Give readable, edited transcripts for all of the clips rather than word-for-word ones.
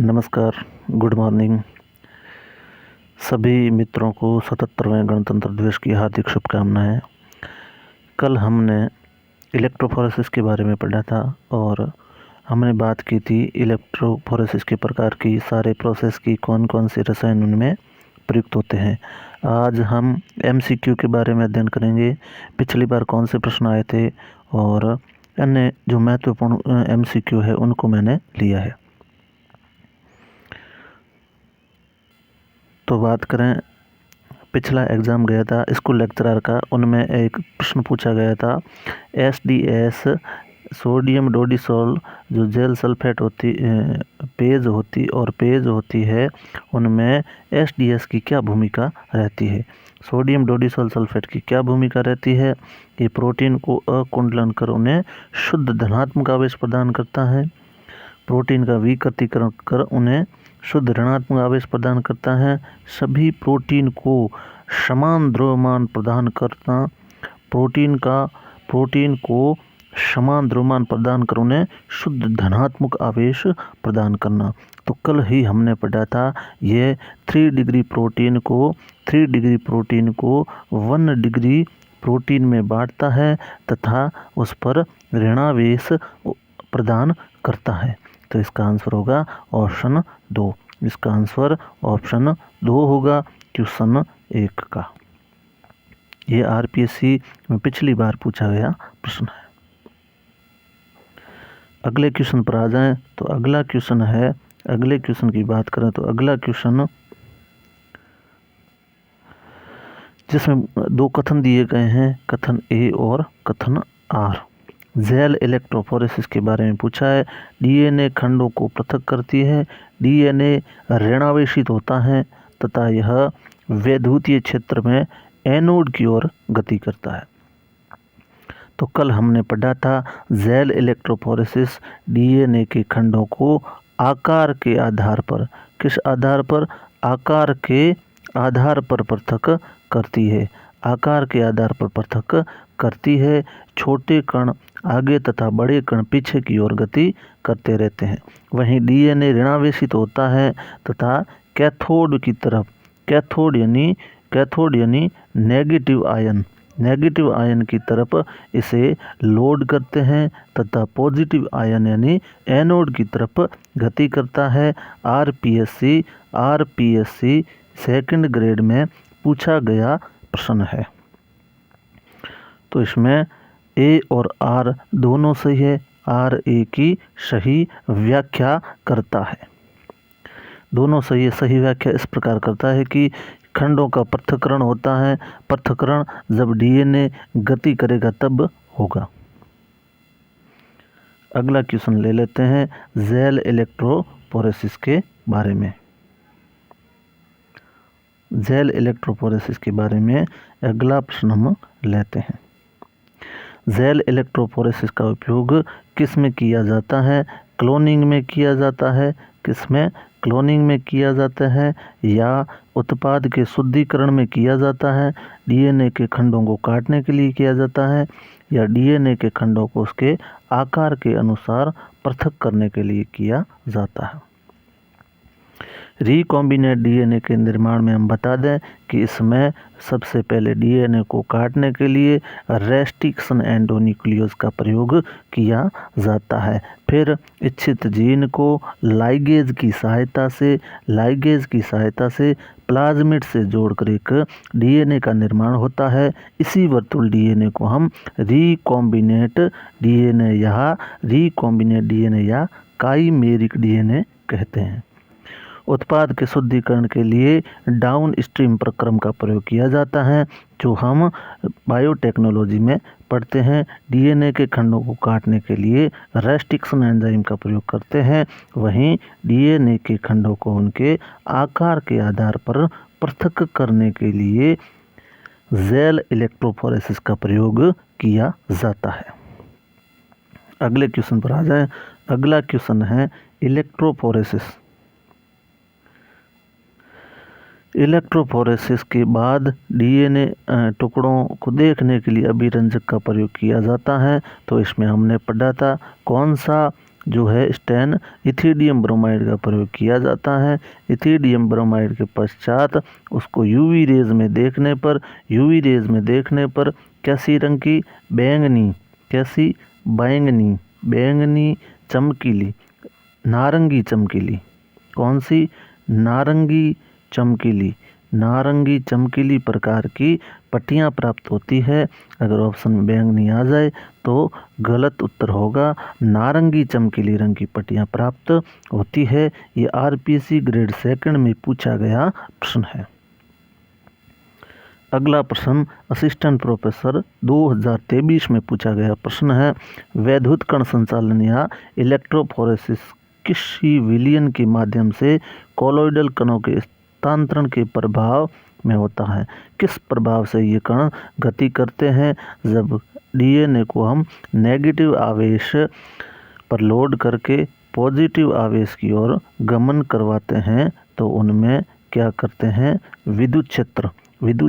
नमस्कार, good morning. सभी मित्रों को 77वें गणतंत्र दिवस की हार्दिक शुभकामनाएं। कल हमने इलेक्ट्रोफोरेसिस के बारे में पढ़ा था और हमने बात की थी इलेक्ट्रोफोरेसिस के प्रकार की, सारे प्रोसेस की, कौन कौन से रसायन उनमें प्रयुक्त होते हैं। आज हम MCQ के बारे में अध्ययन करेंगे। पिछली बार कौन से प्रश्न आए थे और अन्य जो महत्वपूर्ण MCQ है उनको मैंने लिया है। तो बात करें, पिछला एग्ज़ाम गया था स्कूल लेक्चरर का, उनमें एक प्रश्न पूछा गया था SDS सोडियम डोडिसोल जो जेल सल्फेट होती पेज होती है उनमें SDS की क्या भूमिका रहती है। सोडियम डोडिसोल सल्फेट की क्या भूमिका रहती है। ये प्रोटीन को अकुंडलन कर उन्हें शुद्ध धनात्मक आवेश प्रदान करता है। प्रोटीन का विकृतीकरण कर उन्हें शुद्ध ऋणात्मक आवेश प्रदान करता है। सभी प्रोटीन को समान द्रव्यमान प्रदान करना, प्रोटीन को समान द्रव्यमान प्रदान कर उन्हें शुद्ध धनात्मक आवेश प्रदान करना। तो कल ही हमने पढ़ा था ये 3 डिग्री प्रोटीन को 1 डिग्री प्रोटीन में बांटता है तथा उस पर ऋणावेश प्रदान करता है। तो इसका आंसर होगा ऑप्शन 2। इसका आंसर ऑप्शन 2 होगा, क्वेश्चन 1 का। ये RPSC में पिछली बार पूछा गया प्रश्न है। अगले क्वेश्चन पर आ जाएं तो अगला क्वेश्चन है, अगले क्वेश्चन की बात करें तो अगला क्वेश्चन जिसमें 2 कथन दिए गए हैं, कथन A और कथन R। जेल इलेक्ट्रोफोरेसिस के बारे में पूछा है। DNA खंडों को पृथक करती है, DNA ऋणावेशित होता है तथा यह वैद्युतीय क्षेत्र में एनोड की ओर गति करता है। तो कल हमने पढ़ा था जेल इलेक्ट्रोफोरेसिस DNA के खंडों को आकार के आधार पर, किस आधार पर, आकार के आधार पर पृथक करती है। आकार के आधार पर पृथक करती है। छोटे कण आगे तथा बड़े कण पीछे की ओर गति करते रहते हैं। वहीं DNA ऋणावेशित होता है तथा कैथोड की तरफ, कैथोड यानी नेगेटिव आयन की तरफ इसे लोड करते हैं तथा पॉजिटिव आयन यानी एनोड की तरफ गति करता है। RPSC सेकंड ग्रेड में पूछा गया प्रश्न है। तो इसमें A और R दोनों सही है। R A की सही व्याख्या करता है, दोनों सही है। सही व्याख्या इस प्रकार करता है कि खंडों का पृथक्करण होता है, पृथक्करण जब DNA गति करेगा तब होगा। अगला क्वेश्चन ले लेते हैं जेल इलेक्ट्रोफोरेसिस के बारे में। जेल इलेक्ट्रोफोरेसिस के बारे में अगला प्रश्न हम लेते हैं। जेल इलेक्ट्रोफोरेसिस का उपयोग किस में किया जाता है। क्लोनिंग में किया जाता है, किसमें, क्लोनिंग में किया जाता है या उत्पाद के शुद्धिकरण में किया जाता है। DNA के खंडों को काटने के लिए किया जाता है या DNA के खंडों को उसके आकार के अनुसार पृथक करने के लिए किया जाता है। रिकॉम्बिनेट DNA के निर्माण में हम बता दें कि इसमें सबसे पहले DNA को काटने के लिए रेस्ट्रिक्शन एंडोन्यूक्लियोज का प्रयोग किया जाता है। फिर इच्छित जीन को लाइगेज की सहायता से प्लाज्मिड से जोड़कर एक DNA का निर्माण होता है। इसी वर्तुल DNA को हम रिकॉम्बिनेट DNA या काइमेरिक DNA कहते हैं। उत्पाद के शुद्धिकरण के लिए डाउन स्ट्रीम प्रक्रम का प्रयोग किया जाता है, जो हम बायोटेक्नोलॉजी में पढ़ते हैं। DNA के खंडों को काटने के लिए रेस्ट्रिक्शन एंजाइम का प्रयोग करते हैं। वहीं DNA के खंडों को उनके आकार के आधार पर पृथक करने के लिए जेल इलेक्ट्रोफोरेसिस का प्रयोग किया जाता है। अगले क्वेश्चन पर आ जाएं। अगला क्वेश्चन है इलेक्ट्रोफोरेसिस के बाद DNA टुकड़ों को देखने के लिए अभिरंजक का प्रयोग किया जाता है। तो इसमें हमने पढ़ा था कौन सा जो है स्टेन इथिडियम ब्रोमाइड का प्रयोग किया जाता है। इथिडियम ब्रोमाइड के पश्चात उसको यूवी रेज में देखने पर कैसी रंग की, बैंगनी, कैसी, बैंगनी चमकीली, नारंगी चमकीली, कौन सी, नारंगी चमकीली प्रकार की पट्टियाँ प्राप्त होती है। अगर ऑप्शन में बैंगनी आ जाए तो गलत उत्तर होगा, नारंगी चमकीली रंग की पट्टियाँ प्राप्त होती है। ये आरपीसी ग्रेड 2 में पूछा गया प्रश्न है। अगला प्रश्न असिस्टेंट प्रोफेसर 2023 में पूछा गया प्रश्न है। वैद्युत कण संचालन या इलेक्ट्रोफोरेसिस किसी विलयन के माध्यम से कोलॉइडल कणों के स्थानांतरण के प्रभाव में होता है। किस प्रभाव से ये कण गति करते हैं? जब डीएनए को हम नेगेटिव आवेश पर लोड करके पॉजिटिव आवेश की ओर गमन करवाते हैं तो उनमें क्या करते हैं? विद्युत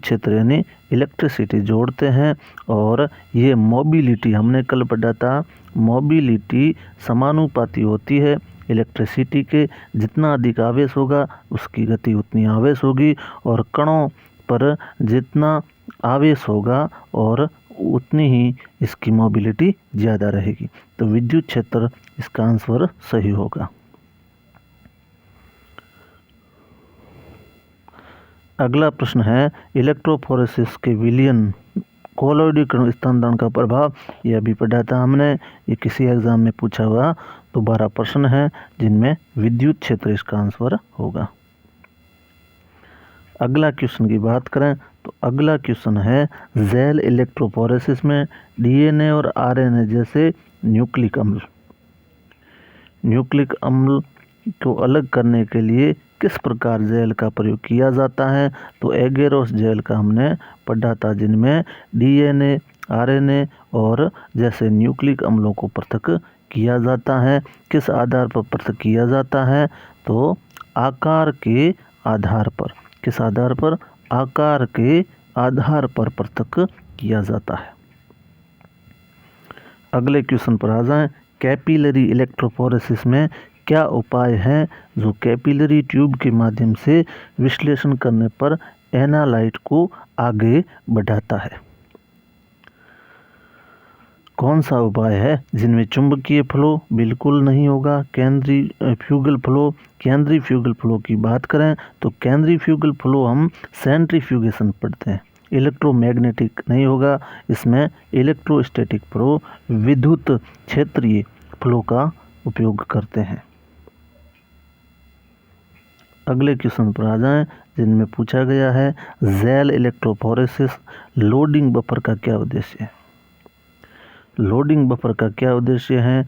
क्षेत्र यानी इलेक्ट्रिसिटी जोड़ते हैं। और ये मोबिलिटी, हमने कल पढ़ा था, मोबिलिटी समानुपाती होती है इलेक्ट्रिसिटी के। जितना अधिक आवेश होगा उसकी गति उतनी आवेश होगी, और कणों पर जितना आवेश होगा और उतनी ही इसकी मोबिलिटी ज़्यादा रहेगी। तो विद्युत क्षेत्र इसका आंसर सही होगा। अगला प्रश्न है इलेक्ट्रोफोरेसिस के विलयन कोलॉइडल कण स्थानांतरण का प्रभाव। यह भी पढ़ा था हमने, ये किसी एग्जाम में पूछा हुआ दोबारा प्रश्न है जिनमें विद्युत क्षेत्र इसका आंसर होगा। अगला क्वेश्चन की बात करें तो अगला क्वेश्चन है जेल इलेक्ट्रोफोरेसिस में डीएनए और आरएनए जैसे न्यूक्लिक अम्ल को अलग करने के लिए किस प्रकार जेल का प्रयोग किया जाता है? तो एगेरोस जेल का हमने पढ़ा था, जिनमें डीएनए, आरएनए और जैसे न्यूक्लिक अम्लों को पृथक किया जाता है। किस आधार पर पृथक किया जाता है? तो आकार के आधार पर। किस आधार पर? आकार के आधार पर पृथक किया जाता है। अगले क्वेश्चन पर आ जाएं। कैपिलरी इलेक्ट्रोफोरेसिस में क्या उपाय हैं जो कैपिलरी ट्यूब के माध्यम से विश्लेषण करने पर एनालाइट को आगे बढ़ाता है? कौन सा उपाय है जिनमें चुंबकीय फ्लो बिल्कुल नहीं होगा? केंद्रीय फ्यूगल फ्लो की बात करें तो केंद्रीय फ्यूगल फ्लो हम सेंट्रीफ्यूगेशन पढ़ते हैं। इलेक्ट्रोमैग्नेटिक नहीं होगा, इसमें इलेक्ट्रोस्टैटिक फ्लो, विद्युत क्षेत्रीय फ्लो का उपयोग करते हैं। अगले क्वेश्चन पर आ जाएं, जिनमें पूछा गया है जेल इलेक्ट्रोफोरेसिस लोडिंग बफर का क्या उद्देश्य है? लोडिंग बफर का क्या उद्देश्य है?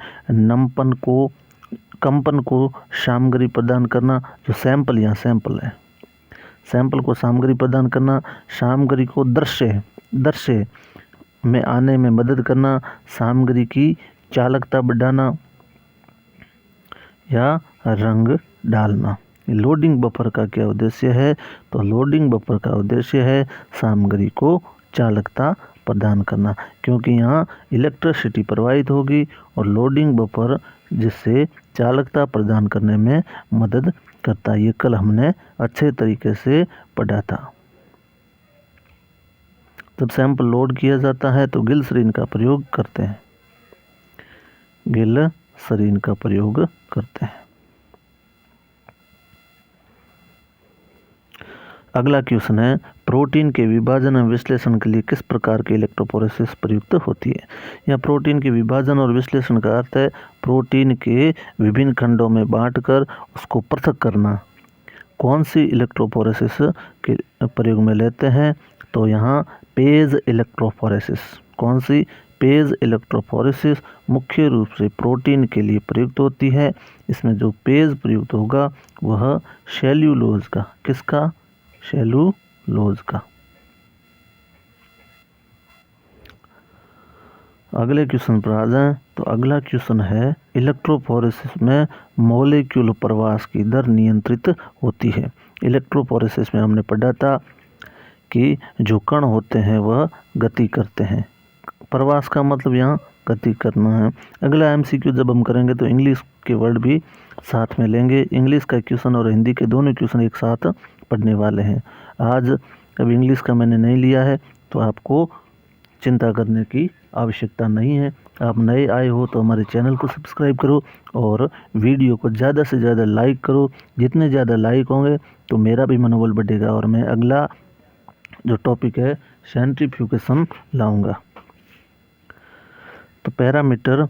कंपन को सामग्री प्रदान करना, जो सैंपल है, सैंपल को सामग्री प्रदान करना, सामग्री को दृश्य में आने में मदद करना, सामग्री की चालकता बढ़ाना या रंग डालना। लोडिंग बफर का क्या उद्देश्य है? तो लोडिंग बफर का उद्देश्य है सामग्री को चालकता प्रदान करना, क्योंकि यहाँ इलेक्ट्रिसिटी प्रवाहित होगी और लोडिंग बफर जिससे चालकता प्रदान करने में मदद करता है। ये कल हमने अच्छे तरीके से पढ़ा था। जब सैंपल लोड किया जाता है तो ग्लिसरीन का प्रयोग करते हैं। अगला क्वेश्चन है प्रोटीन के विभाजन और विश्लेषण के लिए किस प्रकार की इलेक्ट्रोफोरेसिस प्रयुक्त होती है? या प्रोटीन के विभाजन और विश्लेषण का अर्थ है प्रोटीन के विभिन्न खंडों में बांटकर उसको पृथक करना। कौन सी इलेक्ट्रोफोरेसिस के प्रयोग में लेते हैं? तो यहाँ पेज इलेक्ट्रोफोरेसिस। कौन सी? पेज इलेक्ट्रोफोरेसिस मुख्य रूप से प्रोटीन के लिए प्रयुक्त होती है। इसमें जो पेज प्रयुक्त होगा वह सेल्यूलोज का, किसका? सेल्यूलोज का। अगले क्वेश्चन पर आ जाएं तो अगला क्वेश्चन है इलेक्ट्रोफोरेसिस में मॉलिक्यूल प्रवास की दर नियंत्रित होती है। इलेक्ट्रोफोरेसिस में हमने पढ़ा था कि जो कण होते हैं वह गति करते हैं। प्रवास का मतलब यहाँ गति करना है। अगला MCQ जब हम करेंगे तो इंग्लिश के वर्ड भी साथ में लेंगे। इंग्लिश का क्वेश्चन और हिंदी के दोनों क्वेश्चन एक साथ पढ़ने वाले हैं। आज अब इंग्लिश का मैंने नहीं लिया है तो आपको चिंता करने की आवश्यकता नहीं है। आप नए आए हो तो हमारे चैनल को सब्सक्राइब करो और वीडियो को ज़्यादा से ज़्यादा लाइक करो। जितने ज़्यादा लाइक होंगे तो मेरा भी मनोबल बढ़ेगा और मैं अगला जो टॉपिक है सेंट्रीफ्यूगेशन लाऊंगा। तो पैरामीटर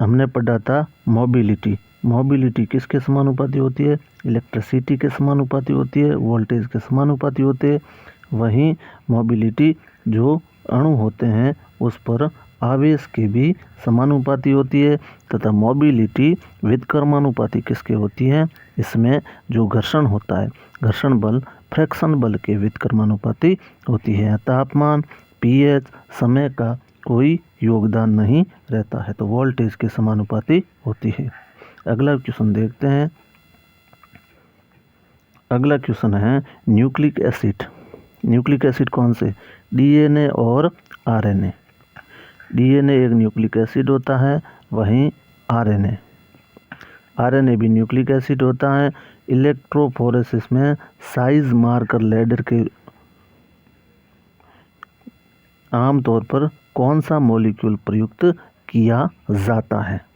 हमने पढ़ा था मोबिलिटी। मोबिलिटी किसके समानुपाती होती है? इलेक्ट्रिसिटी के समानुपाती होती है, वोल्टेज के समानुपाती होते हैं। वहीं मोबिलिटी जो अणु होते हैं उस पर आवेश के भी समानुपाती होती है तथा मोबिलिटी व्युत्क्रमानुपाती किसके होती है? इसमें जो घर्षण होता है, घर्षण बल फ्रैक्शन बल के व्युत्क्रमानुपाती होती है। तापमान, pH, समय का कोई योगदान नहीं रहता है तो वोल्टेज के समानुपाती होती है। अगला क्वेश्चन देखते हैं। अगला क्वेश्चन है न्यूक्लिक एसिड। न्यूक्लिक एसिड कौन से? DNA और RNA। DNA एक न्यूक्लिक एसिड होता है, वहीं RNA भी न्यूक्लिक एसिड होता है। इलेक्ट्रोफोरेसिस में साइज मार्कर लैडर के आमतौर पर कौन सा मॉलिक्यूल प्रयुक्त किया जाता है?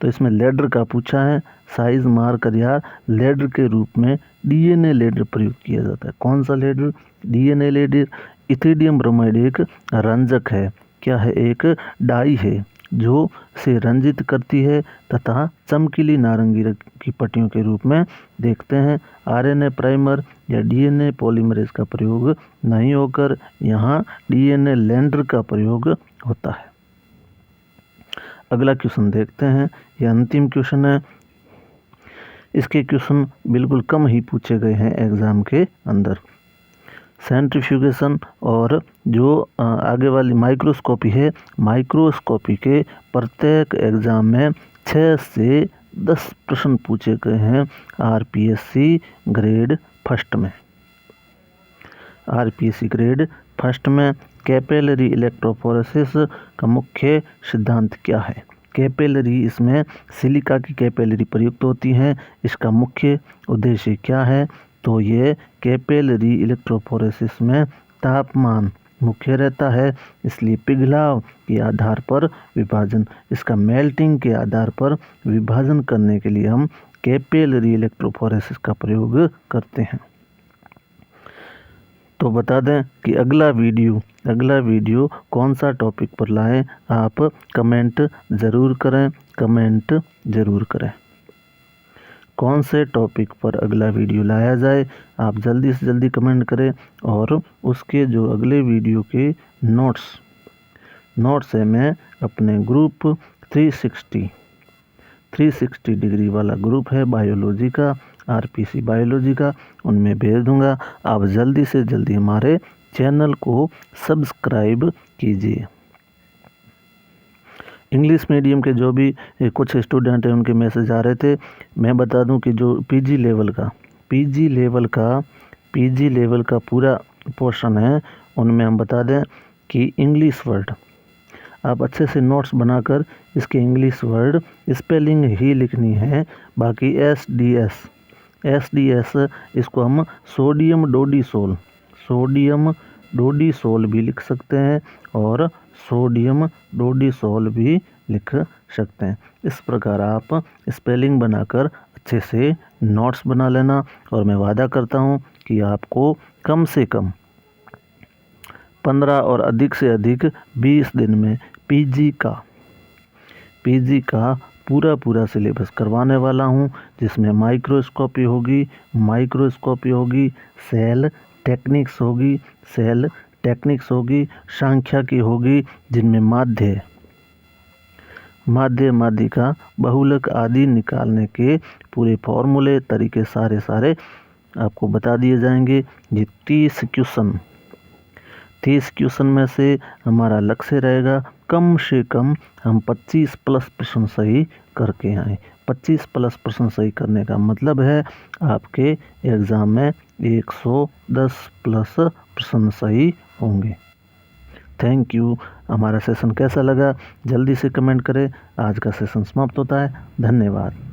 तो इसमें लेडर का पूछा है। साइज मार्कर या लेडर के रूप में DNA लेडर प्रयुक्त किया जाता है। कौन सा ladder? DNA ladder. Ethidium bromide एक रंजक है। क्या है? एक डाई है जो से रंजित करती है तथा चमकीली नारंगी रंग की पट्टियों के रूप में देखते हैं। RNA प्राइमर या DNA पॉलीमरेज का प्रयोग नहीं होकर यहाँ DNA लेंडर का प्रयोग होता है। अगला क्वेश्चन देखते हैं। यह अंतिम क्वेश्चन है। इसके क्वेश्चन बिल्कुल कम ही पूछे गए हैं एग्जाम के अंदर। सेंट्रीफ्यूगेशन और जो आगे वाली माइक्रोस्कोपी है, माइक्रोस्कोपी के प्रत्येक एग्जाम में 6 से 10 प्रश्न पूछे गए हैं RPSC ग्रेड फर्स्ट में। RPSC ग्रेड फर्स्ट में कैपिलरी इलेक्ट्रोफोरेसिस का मुख्य सिद्धांत क्या है? कैपिलरी, इसमें सिलिका की कैपिलरी प्रयुक्त होती हैं। इसका मुख्य उद्देश्य क्या है? तो ये कैपिलरी इलेक्ट्रोफोरेसिस में तापमान मुख्य रहता है, इसलिए पिघलाव के आधार पर विभाजन, इसका मेल्टिंग के आधार पर विभाजन करने के लिए हम कैपिलरी इलेक्ट्रोफोरेसिस का प्रयोग करते हैं। तो बता दें कि अगला वीडियो कौन सा टॉपिक पर लाएं, आप कमेंट ज़रूर करें। कौन से टॉपिक पर अगला वीडियो लाया जाए आप जल्दी से जल्दी कमेंट करें और उसके जो अगले वीडियो के नोट्स है मैं अपने ग्रुप 360 डिग्री वाला ग्रुप है बायोलॉजी का, RPC बायोलॉजी का, उनमें भेज दूंगा। आप जल्दी से जल्दी हमारे चैनल को सब्सक्राइब कीजिए। इंग्लिश मीडियम के जो भी कुछ स्टूडेंट हैं उनके मैसेज आ रहे थे। मैं बता दूं कि जो PG लेवल का पूरा पोर्शन है उनमें हम बता दें कि इंग्लिश वर्ड आप अच्छे से नोट्स बनाकर इसके इंग्लिश वर्ड स्पेलिंग ही लिखनी है। बाकी SDS इसको हम सोडियम डोडीसोल भी लिख सकते हैं और सोडियम डोडीसोल भी लिख सकते हैं। इस प्रकार आप स्पेलिंग बनाकर अच्छे से नोट्स बना लेना और मैं वादा करता हूं कि आपको कम से कम 15 और अधिक से अधिक 20 दिन में PG का पूरा सिलेबस करवाने वाला हूं, जिसमें माइक्रोस्कोपी होगी, सेल टेक्निक्स होगी, सांख्यिकी होगी, जिनमें माध्यिका बहुलक आदि निकालने के पूरे फॉर्मूले तरीके सारे आपको बता दिए जाएंगे। ये 30 क्वेश्चन में से हमारा लक्ष्य रहेगा कम से कम हम 25 प्लस प्रश्न सही करके आए। 25 प्लस प्रश्न सही करने का मतलब है आपके एग्ज़ाम में 110 प्लस प्रश्न सही होंगे। Thank you. हमारा सेशन कैसा लगा जल्दी से कमेंट करें। आज का सेशन समाप्त होता है। धन्यवाद।